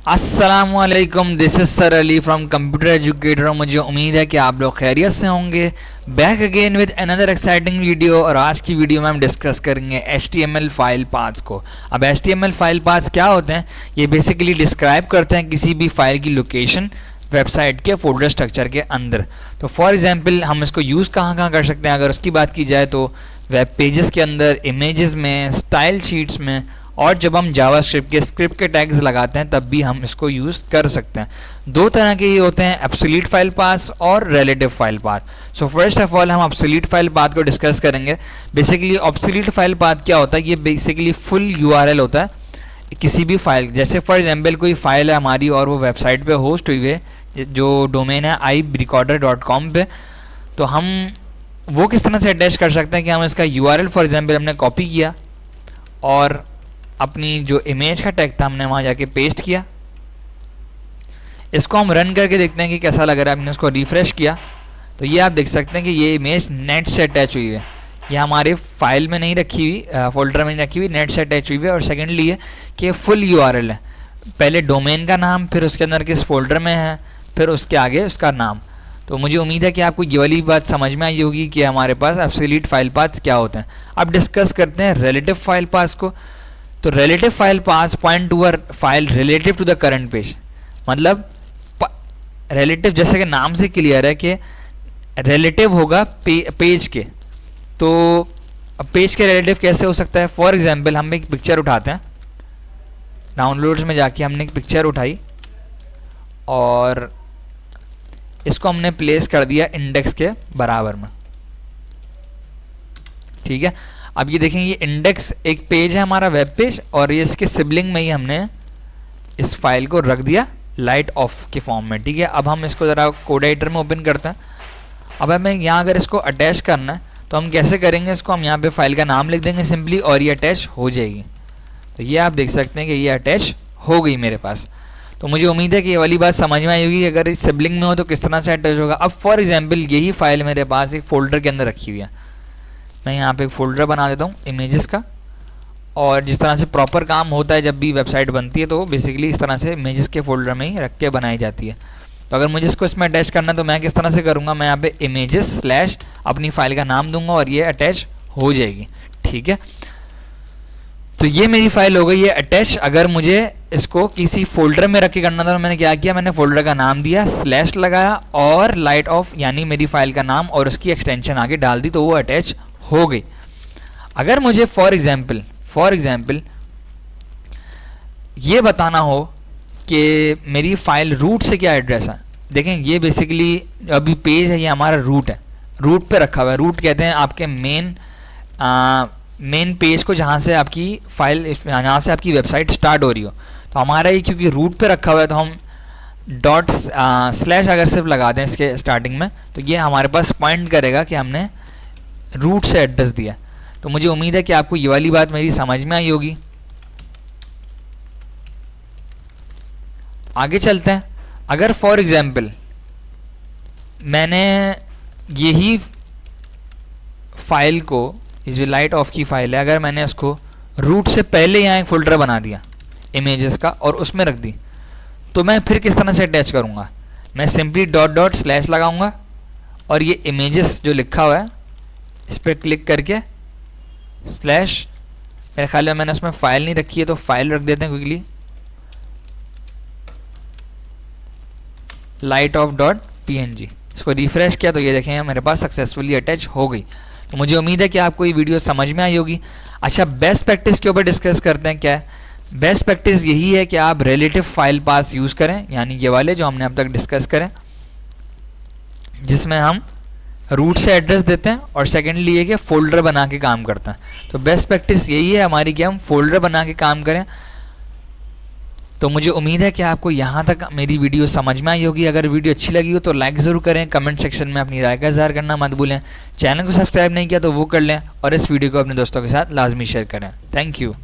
अस्सलामुअलैकुम, this is sir Ali from computer educator. मुझे उम्मीद है कि आप लोग खैरियत से होंगे। Back again with another exciting video. और आज की वीडियो में हम डिस्कस करेंगे HTML फाइल पाथ्स को। अब HTML फाइल पाथ्स क्या होते हैं? ये बेसिकली डिस्क्राइब करते हैं किसी भी फाइल की लोकेशन वेबसाइट के फोल्डर स्ट्रक्चर के अंदर। तो फॉर एग्जांपल हम इसको यूज़ कहाँ कर सकते हैं? अगर उसकी बात की जाए तो वेब पेजेस के अंदर, इमेजेस में, स्टाइल शीट्स में, और जब हम जावास्क्रिप्ट के स्क्रिप्ट के टैग्स लगाते हैं तब भी हम इसको यूज़ कर सकते हैं। दो तरह के ये होते हैं, एब्सोल्यूट फाइल पाथ और relative file path. So first of all हम एब्सोल्यूट फाइल पाथ को डिस्कस करेंगे। बेसिकली एब्सोल्यूट फाइल पाथ क्या होता है? ये बेसिकली फुल URL होता है किसी भी फाइल। जैसे फॉर एग्जांपल कोई फाइल है हमारी और वो वेबसाइट पे होस्ट हुई है, जो डोमेन है irecorder.com पे, तो हम वो किस तरह से अटैच कर सकते हैं कि हम इसका URL फॉर एग्जांपल हमने कॉपी किया और अपनी जो इमेज का टैग था हमने वहाँ जाके पेस्ट किया। इसको हम रन करके देखते हैं कि कैसा लग रहा है। हमने इसको रिफ्रेश किया तो ये आप देख सकते हैं कि ये इमेज नेट से अटैच हुई है। ये हमारे फाइल में नहीं रखी हुई, फोल्डर में नहीं रखी हुई, नेट से अटैच हुई है। और सेकेंडली ये कि फुल URL है, पहले डोमेन का नाम, फिर उसके अंदर किस फोल्डर में है, फिर उसके आगे उसका नाम। तो मुझे उम्मीद है कि आपको ये वाली बात समझ में आई होगी कि हमारे पास एब्सोल्यूट फाइल पाथ्स क्या होते हैं। अब डिस्कस करते हैं रिलेटिव फाइल पाथ्स को। तो relative file paths point to a file relative to the current page. मतलब रिलेटिव जैसे कि नाम से क्लियर है कि रिलेटिव होगा पेज के। तो पेज के रिलेटिव कैसे हो सकता है? फॉर एग्जांपल हम एक पिक्चर उठाते हैं, डाउनलोड्स में जाके हमने एक पिक्चर उठाई और इसको हमने प्लेस कर दिया इंडेक्स के बराबर में। ठीक है, अब ये देखें, ये इंडेक्स एक पेज है हमारा, वेब पेज, और ये इसके सिबलिंग में ही हमने इस फाइल को रख दिया लाइट ऑफ के फॉर्म में। ठीक है, अब हम इसको ज़रा कोड एडिटर में ओपन करते हैं। अब हमें यहाँ अगर इसको अटैच करना है तो हम कैसे करेंगे? इसको हम यहाँ पे फाइल का नाम लिख देंगे सिंपली और ये अटैच हो जाएगी। तो ये आप देख सकते हैं कि ये अटैच हो गई मेरे पास। तो मुझे उम्मीद है कि ये वाली बात समझ में आई होगी कि अगर इस सिबलिंग में हो तो किस तरह से अटैच होगा। अब फॉर एग्जाम्पल यही फाइल मेरे पास एक फ़ोल्डर के अंदर रखी हुई है। मैं यहाँ पे एक फ़ोल्डर बना देता हूँ इमेजेस का, और जिस तरह से प्रॉपर काम होता है जब भी वेबसाइट बनती है तो बेसिकली इस तरह से इमेजेस के फोल्डर में ही रख के बनाई जाती है। तो अगर मुझे इसको इसमें अटैच करना है तो मैं किस तरह से करूँगा? मैं यहाँ पे इमेजेस / अपनी फाइल का नाम दूंगा और ये अटैच हो जाएगी। ठीक है, तो ये मेरी फाइल हो गई है अटैच। अगर मुझे इसको किसी फोल्डर में रख के करना था तो मैंने क्या किया? मैंने फोल्डर का नाम दिया, / लगाया और लाइट ऑफ यानी मेरी फाइल का नाम और उसकी एक्सटेंशन आगे डाल दी, तो वो अटैच हो गई। अगर मुझे फॉर एग्जाम्पल ये बताना हो कि मेरी फाइल रूट से क्या एड्रेस है, देखें ये बेसिकली अभी पेज है, ये हमारा रूट है, रूट पे रखा हुआ है। रूट कहते हैं आपके मेन पेज को, जहाँ से आपकी फाइल, जहाँ से आपकी वेबसाइट स्टार्ट हो रही हो। तो हमारा ये क्योंकि रूट पे रखा हुआ है तो हम / अगर सिर्फ लगा दें इसके स्टार्टिंग में तो ये हमारे पास पॉइंट करेगा कि हमने रूट से एड्रेस दिया। तो मुझे उम्मीद है कि आपको ये वाली बात मेरी समझ में आई होगी। आगे चलते हैं। अगर फॉर एग्जांपल मैंने यही फाइल को, ये जो लाइट ऑफ की फाइल है, अगर मैंने इसको रूट से पहले यहाँ एक फोल्डर बना दिया इमेजेस का और उसमें रख दी, तो मैं फिर किस तरह से अटैच करूँगा? मैं सिंपली / लगाऊंगा और ये इमेजेस जो लिखा हुआ है इस पर क्लिक करके / मेरे ख्याल में मैंने उसमें फाइल नहीं रखी है तो फाइल रख देते हैं क्विकली, light_of.png। इसको रिफ्रेश किया तो ये देखें मेरे पास सक्सेसफुली अटैच हो गई। तो मुझे उम्मीद है कि आपको ये वीडियो समझ में आई होगी। अच्छा, बेस्ट प्रैक्टिस के ऊपर डिस्कस करते हैं। क्या है बेस्ट प्रैक्टिस? यही है कि आप रिलेटिव फाइल पाथ्स यूज़ करें, यानी ये वाले जो हमने अब तक डिस्कस करें, जिसमें हम रूट से एड्रेस देते हैं और सेकेंडली ये कि फ़ोल्डर बना के काम करते हैं। तो बेस्ट प्रैक्टिस यही है हमारी कि हम फ़ोल्डर बना के काम करें। तो मुझे उम्मीद है कि आपको यहाँ तक मेरी वीडियो समझ में आई होगी। अगर वीडियो अच्छी लगी हो तो लाइक ज़रूर करें, कमेंट सेक्शन में अपनी राय का इज़हार करना मत भूलें। चैनल को सब्सक्राइब नहीं किया तो वो कर लें और इस वीडियो को अपने दोस्तों के साथ लाजमी शेयर करें। Thank you.